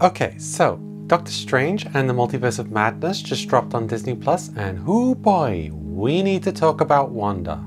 Okay, so Doctor Strange and the Multiverse of Madness just dropped on Disney Plus, and oh boy, we need to talk about Wanda.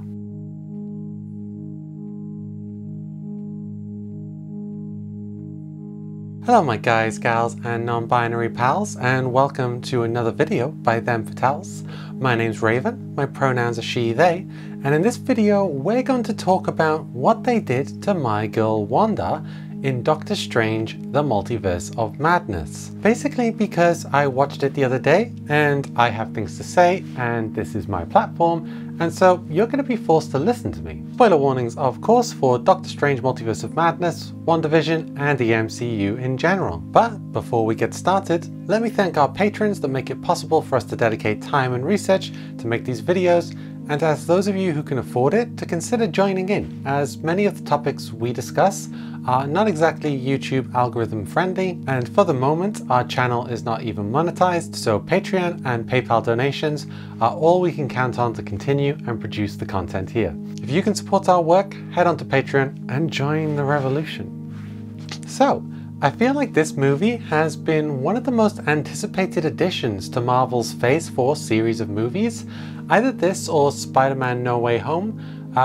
Hello my guys, gals and non-binary pals, and welcome to another video by Them Fatales. My name's Raven, my pronouns are she, they, and in this video we're going to talk about what they did to my girl Wanda in Doctor Strange, the Multiverse of Madness. Basically because I watched it the other day and I have things to say and this is my platform, and so you're going to be forced to listen to me. Spoiler warnings of course for Doctor Strange Multiverse of Madness, Wandavision and the MCU in general. But before we get started, let me thank our patrons that make it possible for us to dedicate time and research to make these videos, and as those of you who can afford it, to consider joining in, as many of the topics we discuss are not exactly YouTube algorithm friendly, and for the moment our channel is not even monetized, so Patreon and PayPal donations are all we can count on to continue and produce the content here. If you can support our work, head on to Patreon and join the revolution. So, I feel like this movie has been one of the most anticipated additions to Marvel's Phase 4 series of movies. Either this or Spider-Man No Way Home,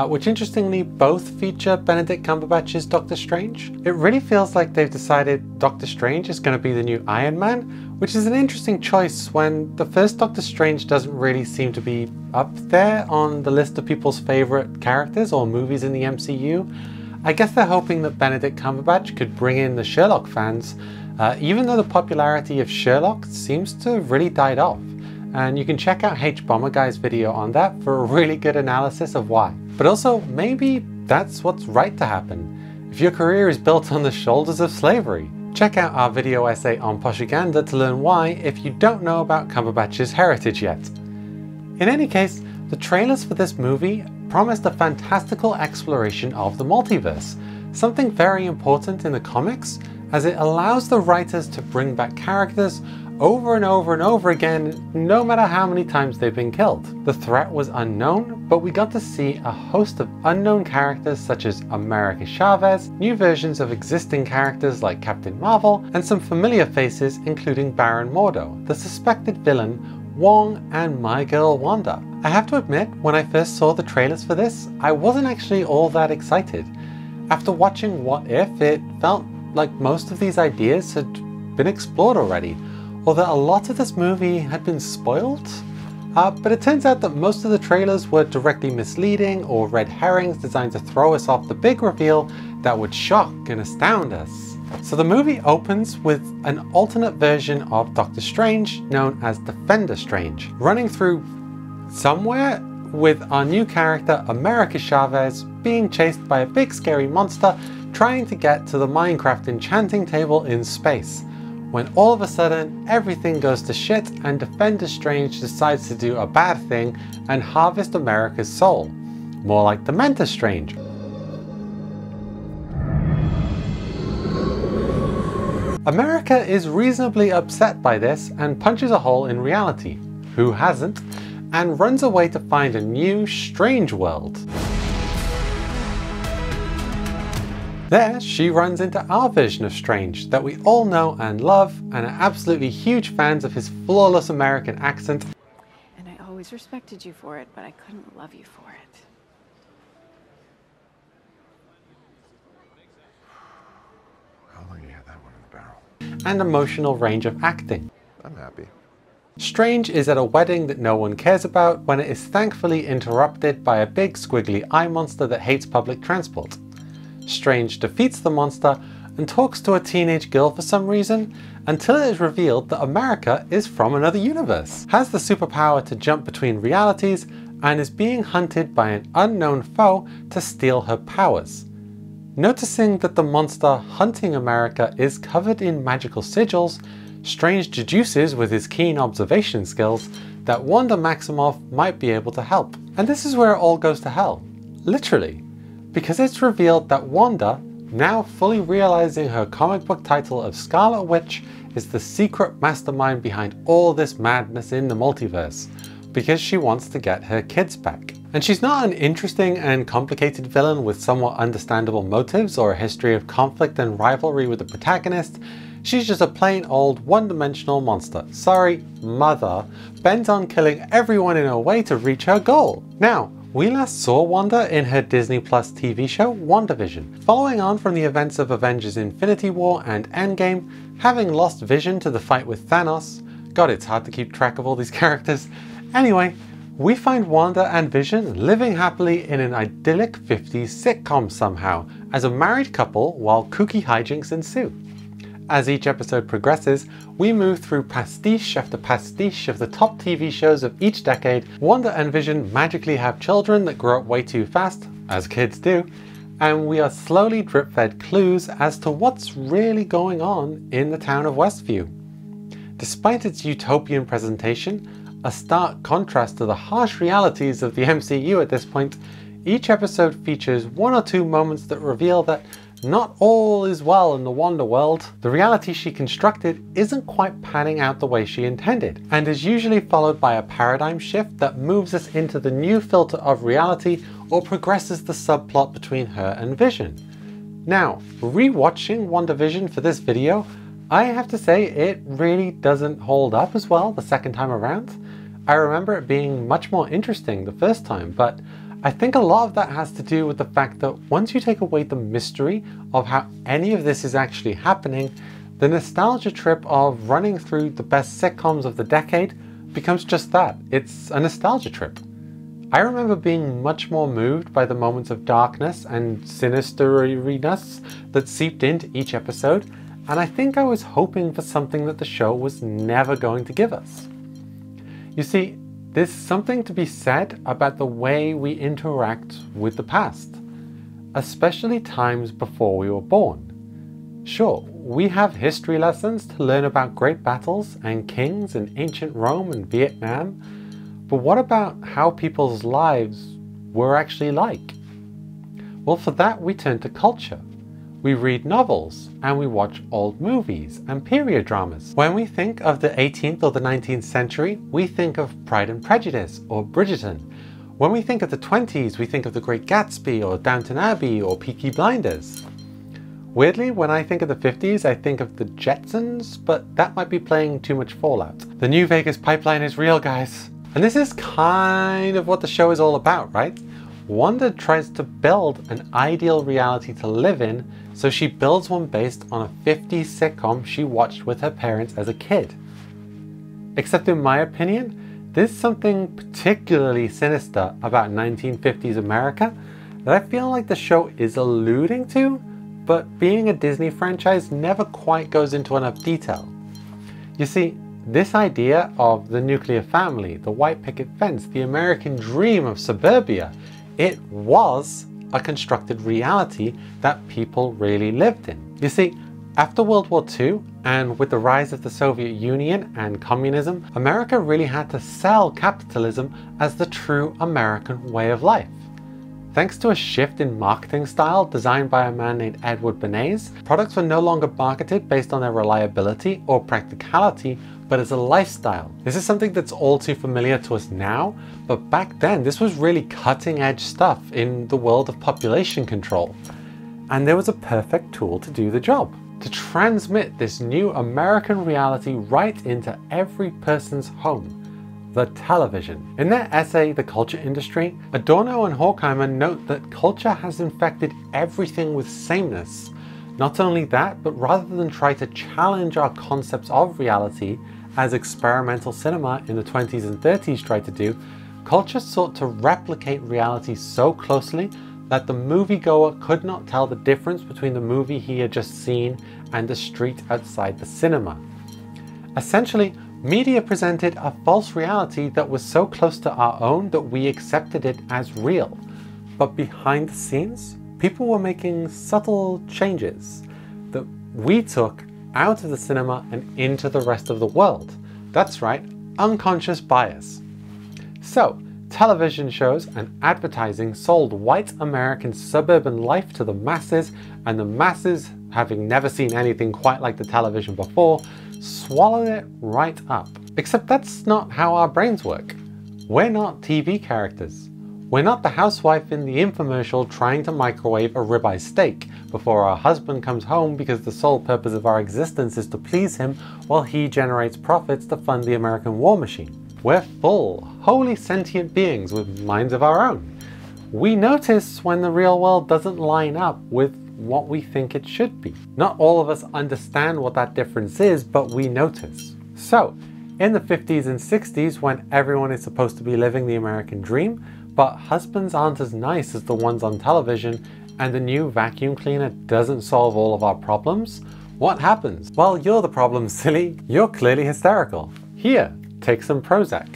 which interestingly both feature Benedict Cumberbatch's Doctor Strange. It really feels like they've decided Doctor Strange is going to be the new Iron Man, which is an interesting choice when the first Doctor Strange doesn't really seem to be up there on the list of people's favourite characters or movies in the MCU. I guess they're hoping that Benedict Cumberbatch could bring in the Sherlock fans, even though the popularity of Sherlock seems to have really died off. And you can check out H Bomber Guy's video on that for a really good analysis of why. But also, maybe that's what's right to happen, if your career is built on the shoulders of slavery. Check out our video essay on POSHAGANDA to learn why if you don't know about Cumberbatch's heritage yet. In any case, the trailers for this movie promised a fantastical exploration of the multiverse, something very important in the comics, as it allows the writers to bring back characters over and over and over again, no matter how many times they've been killed. The threat was unknown, but we got to see a host of unknown characters such as America Chavez, new versions of existing characters like Captain Marvel, and some familiar faces including Baron Mordo, the suspected villain, Wong, and my girl Wanda. I have to admit, when I first saw the trailers for this, I wasn't actually all that excited. After watching What If, it felt like most of these ideas had been explored already, or that a lot of this movie had been spoiled. But it turns out that most of the trailers were directly misleading or red herrings designed to throw us off the big reveal that would shock and astound us. So the movie opens with an alternate version of Doctor Strange known as Defender Strange, running through somewhere with our new character America Chavez being chased by a big scary monster trying to get to the Minecraft enchanting table in space, when all of a sudden everything goes to shit and Defender Strange decides to do a bad thing and harvest America's soul. More like Dementor Strange. America is reasonably upset by this and punches a hole in reality, who hasn't, and runs away to find a new, strange world. There, she runs into our version of Strange that we all know and love and are absolutely huge fans of his flawless American accent. And I always respected you for it, but I couldn't love you for it. How long you had that one in the barrel? And emotional range of acting. I'm happy. Strange is at a wedding that no one cares about when it is thankfully interrupted by a big squiggly eye monster that hates public transport. Strange defeats the monster and talks to a teenage girl for some reason, until it is revealed that America is from another universe, has the superpower to jump between realities, and is being hunted by an unknown foe to steal her powers. Noticing that the monster hunting America is covered in magical sigils, Strange deduces with his keen observation skills that Wanda Maximoff might be able to help. And this is where it all goes to hell. Literally. Because it's revealed that Wanda, now fully realizing her comic book title of Scarlet Witch, is the secret mastermind behind all this madness in the multiverse, because she wants to get her kids back. And she's not an interesting and complicated villain with somewhat understandable motives or a history of conflict and rivalry with the protagonist. She's just a plain old one-dimensional monster. Sorry, mother, bent on killing everyone in her way to reach her goal. Now, we last saw Wanda in her Disney Plus TV show WandaVision, following on from the events of Avengers Infinity War and Endgame, having lost Vision to the fight with Thanos. God, it's hard to keep track of all these characters. Anyway, we find Wanda and Vision living happily in an idyllic 50s sitcom somehow, as a married couple while kooky hijinks ensue. As each episode progresses, we move through pastiche after pastiche of the top TV shows of each decade. Wanda and Vision magically have children that grow up way too fast, as kids do, and we are slowly drip-fed clues as to what's really going on in the town of Westview. Despite its utopian presentation, a stark contrast to the harsh realities of the MCU at this point, each episode features one or two moments that reveal that not all is well in the Wanda world. The reality she constructed isn't quite panning out the way she intended, and is usually followed by a paradigm shift that moves us into the new filter of reality or progresses the subplot between her and Vision. Now, rewatching WandaVision for this video, I have to say it really doesn't hold up as well the second time around. I remember it being much more interesting the first time, but I think a lot of that has to do with the fact that once you take away the mystery of how any of this is actually happening, the nostalgia trip of running through the best sitcoms of the decade becomes just that. It's a nostalgia trip. I remember being much more moved by the moments of darkness and sinisteriness that seeped into each episode, and I think I was hoping for something that the show was never going to give us. You see, there's something to be said about the way we interact with the past, especially times before we were born. Sure, we have history lessons to learn about great battles and kings in ancient Rome and Vietnam, but what about how people's lives were actually like? Well, for that we turn to culture. We read novels and we watch old movies and period dramas. When we think of the 18th or the 19th century, we think of Pride and Prejudice or Bridgerton. When we think of the 20s, we think of The Great Gatsby or Downton Abbey or Peaky Blinders. Weirdly, when I think of the 50s, I think of the Jetsons, but that might be playing too much Fallout. The New Vegas pipeline is real, guys. And this is kind of what the show is all about, right? Wanda tries to build an ideal reality to live in, so she builds one based on a 50s sitcom she watched with her parents as a kid. Except in my opinion, there's something particularly sinister about 1950s America that I feel like the show is alluding to, but being a Disney franchise never quite goes into enough detail. You see, this idea of the nuclear family, the white picket fence, the American dream of suburbia, it was a constructed reality that people really lived in. You see, after World War II, and with the rise of the Soviet Union and communism, America really had to sell capitalism as the true American way of life. Thanks to a shift in marketing style designed by a man named Edward Bernays, products were no longer marketed based on their reliability or practicality, but as a lifestyle. This is something that's all too familiar to us now, but back then this was really cutting edge stuff in the world of population control. And there was a perfect tool to do the job, to transmit this new American reality right into every person's home. The television. In their essay, The Culture Industry, Adorno and Horkheimer note that culture has infected everything with sameness. Not only that, but rather than try to challenge our concepts of reality, as experimental cinema in the 20s and 30s tried to do, culture sought to replicate reality so closely that the moviegoer could not tell the difference between the movie he had just seen and the street outside the cinema. Essentially, media presented a false reality that was so close to our own that we accepted it as real. But behind the scenes, people were making subtle changes that we took out of the cinema and into the rest of the world. That's right, unconscious bias. So, television shows and advertising sold white American suburban life to the masses, and the masses, having never seen anything quite like the television before, swallowed it right up. Except that's not how our brains work. We're not TV characters. We're not the housewife in the infomercial trying to microwave a ribeye steak before our husband comes home because the sole purpose of our existence is to please him while he generates profits to fund the American war machine. We're full, wholly sentient beings with minds of our own. We notice when the real world doesn't line up with what we think it should be. Not all of us understand what that difference is, but we notice. So, in the 50s and 60s, when everyone is supposed to be living the American dream, but husbands aren't as nice as the ones on television, and the new vacuum cleaner doesn't solve all of our problems, what happens? Well, you're the problem, silly. You're clearly hysterical. Here, take some Prozac.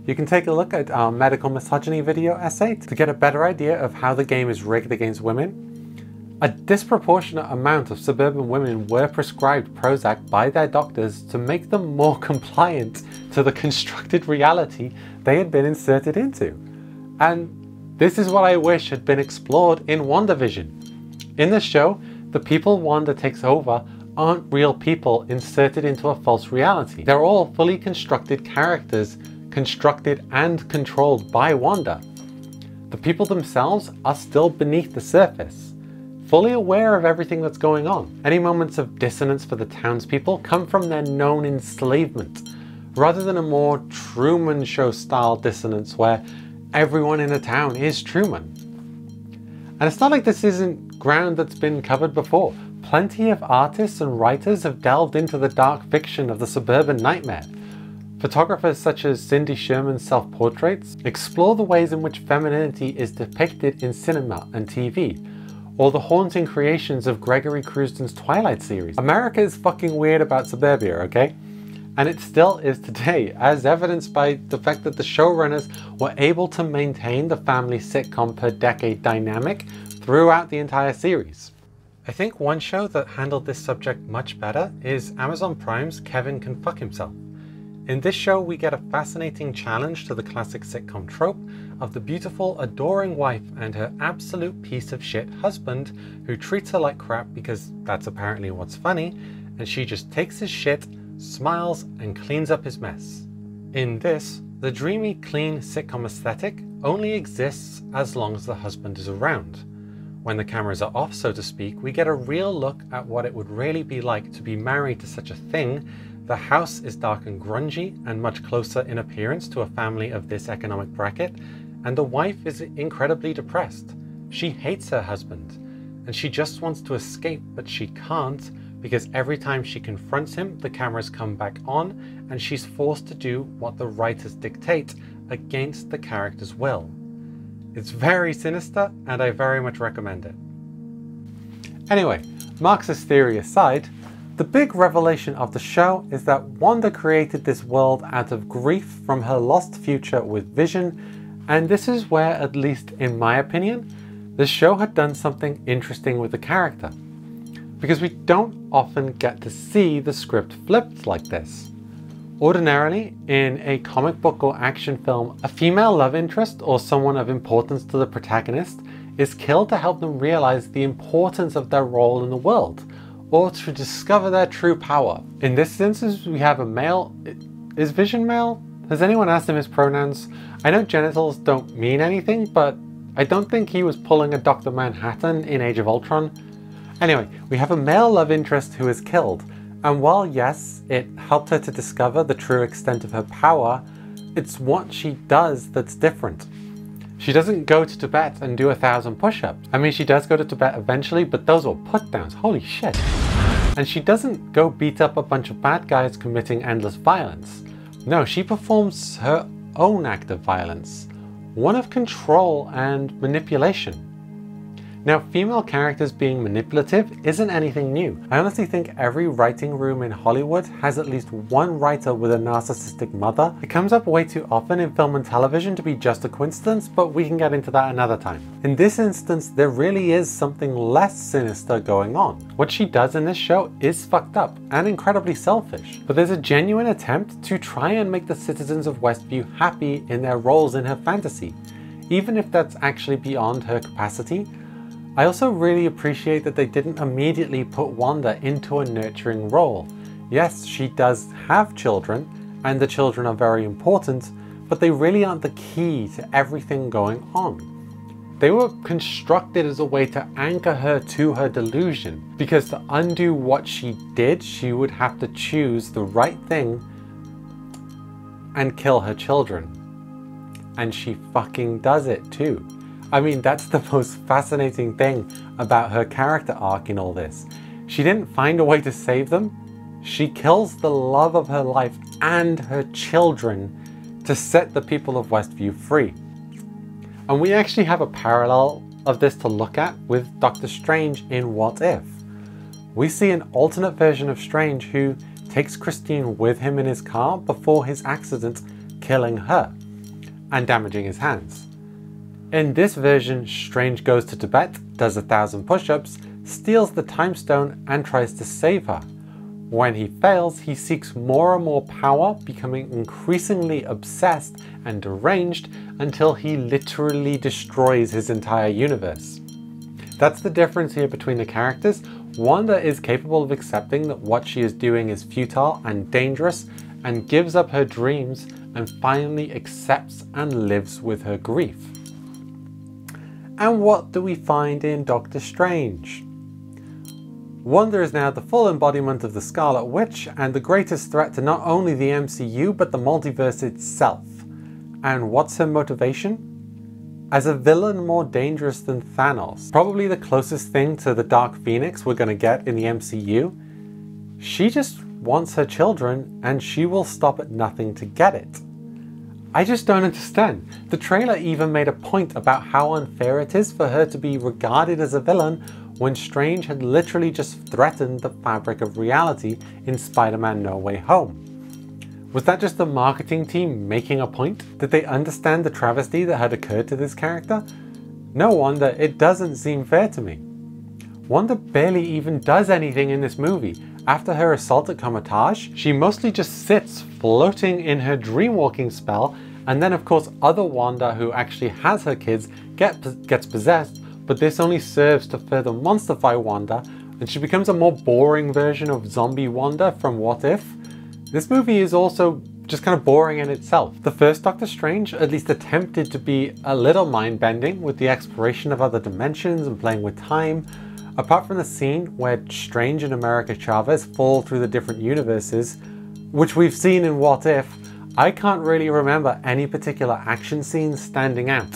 You can take a look at our medical misogyny video essay to get a better idea of how the game is rigged against women. A disproportionate amount of suburban women were prescribed Prozac by their doctors to make them more compliant to the constructed reality they had been inserted into. And this is what I wish had been explored in Wandavision. In the show, the people Wanda takes over aren't real people inserted into a false reality. They're all fully constructed characters, constructed and controlled by Wanda. The people themselves are still beneath the surface, fully aware of everything that's going on. Any moments of dissonance for the townspeople come from their known enslavement, rather than a more Truman Show style dissonance where everyone in a town is Truman. And it's not like this isn't ground that's been covered before. Plenty of artists and writers have delved into the dark fiction of the suburban nightmare. Photographers such as Cindy Sherman's self-portraits explore the ways in which femininity is depicted in cinema and TV, or the haunting creations of Gregory Crewston's Twilight series. America is fucking weird about suburbia, okay? And it still is today, as evidenced by the fact that the showrunners were able to maintain the family sitcom per decade dynamic throughout the entire series. I think one show that handled this subject much better is Amazon Prime's Kevin Can Fuck Himself. In this show, we get a fascinating challenge to the classic sitcom trope of the beautiful, adoring wife and her absolute piece of shit husband who treats her like crap because that's apparently what's funny, and she just takes his shit, smiles, and cleans up his mess. In this, the dreamy, clean sitcom aesthetic only exists as long as the husband is around. When the cameras are off, so to speak, we get a real look at what it would really be like to be married to such a thing. The house is dark and grungy and much closer in appearance to a family of this economic bracket, and the wife is incredibly depressed. She hates her husband, and she just wants to escape, but she can't because every time she confronts him, the cameras come back on, and she's forced to do what the writers dictate against the character's will. It's very sinister, and I very much recommend it. Anyway, Marxist theory aside, the big revelation of the show is that Wanda created this world out of grief from her lost future with Vision, and this is where, at least in my opinion, the show had done something interesting with the character. Because we don't often get to see the script flipped like this. Ordinarily, in a comic book or action film, a female love interest or someone of importance to the protagonist is killed to help them realize the importance of their role in the world, or to discover their true power. In this instance, we have a male. Is Vision male? Has anyone asked him his pronouns? I know genitals don't mean anything, but I don't think he was pulling a Dr. Manhattan in Age of Ultron. Anyway, we have a male love interest who is killed, and while yes, it helped her to discover the true extent of her power, it's what she does that's different. She doesn't go to Tibet and do 1,000 push-ups. I mean, she does go to Tibet eventually, but those were put-downs, holy shit. And she doesn't go beat up a bunch of bad guys committing endless violence. No, she performs her own act of violence, one of control and manipulation. Now, female characters being manipulative isn't anything new. I honestly think every writing room in Hollywood has at least one writer with a narcissistic mother. It comes up way too often in film and television to be just a coincidence, but we can get into that another time. In this instance, there really is something less sinister going on. What she does in this show is fucked up and incredibly selfish, but there's a genuine attempt to try and make the citizens of Westview happy in their roles in her fantasy, even if that's actually beyond her capacity. I also really appreciate that they didn't immediately put Wanda into a nurturing role. Yes, she does have children, and the children are very important, but they really aren't the key to everything going on. They were constructed as a way to anchor her to her delusion, because to undo what she did, she would have to choose the right thing and kill her children. And she fucking does it too. I mean, that's the most fascinating thing about her character arc in all this. She didn't find a way to save them. She kills the love of her life and her children to set the people of Westview free. And we actually have a parallel of this to look at with Doctor Strange in What If. We see an alternate version of Strange who takes Christine with him in his car before his accident, killing her and damaging his hands. In this version, Strange goes to Tibet, does 1,000 push-ups, steals the time stone and tries to save her. When he fails, he seeks more and more power, becoming increasingly obsessed and deranged until he literally destroys his entire universe. That's the difference here between the characters. Wanda is capable of accepting that what she is doing is futile and dangerous and gives up her dreams and finally accepts and lives with her grief. And what do we find in Doctor Strange? Wanda is now the full embodiment of the Scarlet Witch and the greatest threat to not only the MCU but the multiverse itself. And what's her motivation? As a villain more dangerous than Thanos, probably the closest thing to the Dark Phoenix we're going to get in the MCU, she just wants her children and she will stop at nothing to get it. I just don't understand. The trailer even made a point about how unfair it is for her to be regarded as a villain when Strange had literally just threatened the fabric of reality in Spider-Man No Way Home. Was that just the marketing team making a point? Did they understand the travesty that had occurred to this character? No wonder it doesn't seem fair to me. Wanda barely even does anything in this movie. After her assault at Comatage, she mostly just sits floating in her dreamwalking spell, and then of course other Wanda who actually has her kids gets possessed, but this only serves to further monsterify Wanda, and she becomes a more boring version of zombie Wanda from What If. This movie is also just kind of boring in itself. The first Doctor Strange at least attempted to be a little mind-bending with the exploration of other dimensions and playing with time. Apart from the scene where Strange and America Chavez fall through the different universes, which we've seen in What If, I can't really remember any particular action scenes standing out.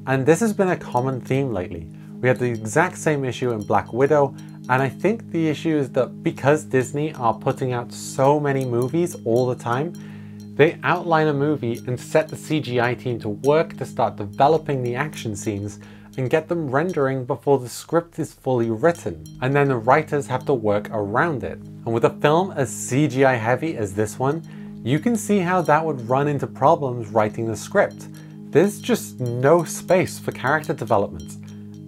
And this has been a common theme lately. We had the exact same issue in Black Widow, and I think the issue is that because Disney are putting out so many movies all the time, they outline a movie and set the CGI team to work to start developing the action scenes and get them rendering before the script is fully written, and then the writers have to work around it. And with a film as CGI heavy as this one, you can see how that would run into problems writing the script. There's just no space for character development.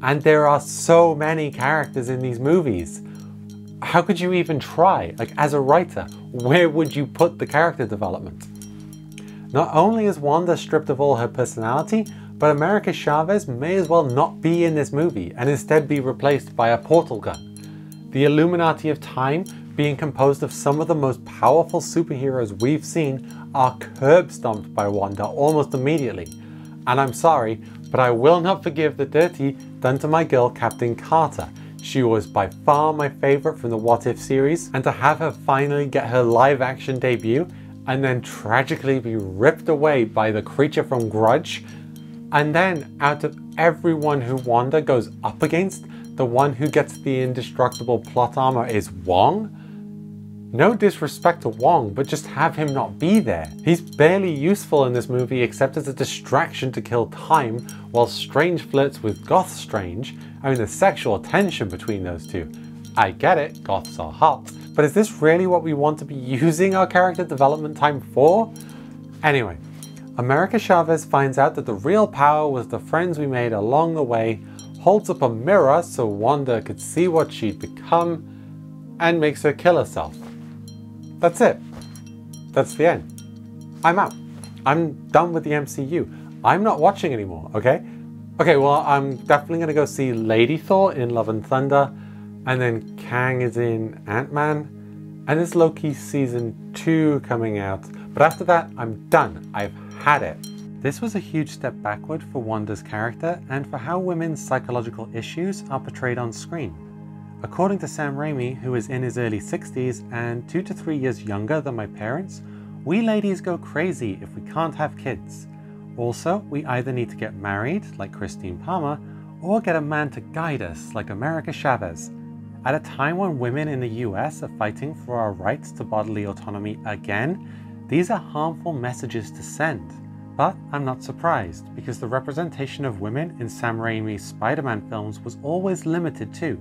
And there are so many characters in these movies. How could you even try? Like, as a writer, where would you put the character development? Not only is Wanda stripped of all her personality, but America Chavez may as well not be in this movie and instead be replaced by a portal gun. The Illuminati of Time, being composed of some of the most powerful superheroes we've seen, are curb stomped by Wanda almost immediately. And I'm sorry, but I will not forgive the dirty done to my girl Captain Carter. She was by far my favourite from the What If series, and to have her finally get her live action debut and then tragically be ripped away by the creature from Grudge, and then out of everyone who Wanda goes up against, the one who gets the indestructible plot armor is Wong? No disrespect to Wong, but just have him not be there. He's barely useful in this movie except as a distraction to kill time while Strange flirts with Goth Strange. I mean, the sexual tension between those two. I get it, goths are hot, but is this really what we want to be using our character development time for? Anyway, America Chavez finds out that the real power was the friends we made along the way, holds up a mirror so Wanda could see what she'd become, and makes her kill herself. That's it. That's the end. I'm out. I'm done with the MCU. I'm not watching anymore, okay? Okay, well, I'm definitely gonna go see Lady Thor in Love and Thunder, and then Kang is in Ant-Man, and there's Loki season 2 coming out. But after that, I'm done. I've had it. This was a huge step backward for Wanda's character and for how women's psychological issues are portrayed on screen. According to Sam Raimi, who is in his early 60s and 2 to 3 years younger than my parents, we ladies go crazy if we can't have kids. Also, we either need to get married, like Christine Palmer, or get a man to guide us, like America Chavez. At a time when women in the US are fighting for our rights to bodily autonomy again, these are harmful messages to send. But I'm not surprised, because the representation of women in Sam Raimi's Spider-Man films was always limited too.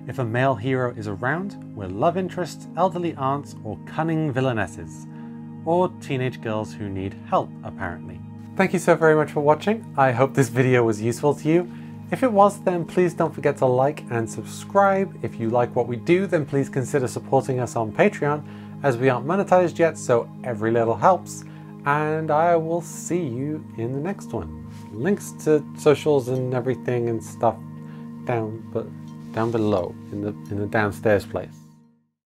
If a male hero is around, we're love interests, elderly aunts, or cunning villainesses. Or teenage girls who need help, apparently. Thank you so very much for watching. I hope this video was useful to you. If it was, then please don't forget to like and subscribe. If you like what we do, then please consider supporting us on Patreon, as we aren't monetized yet, so every little helps. And I will see you in the next one. Links to socials and everything and stuff down below in the downstairs place.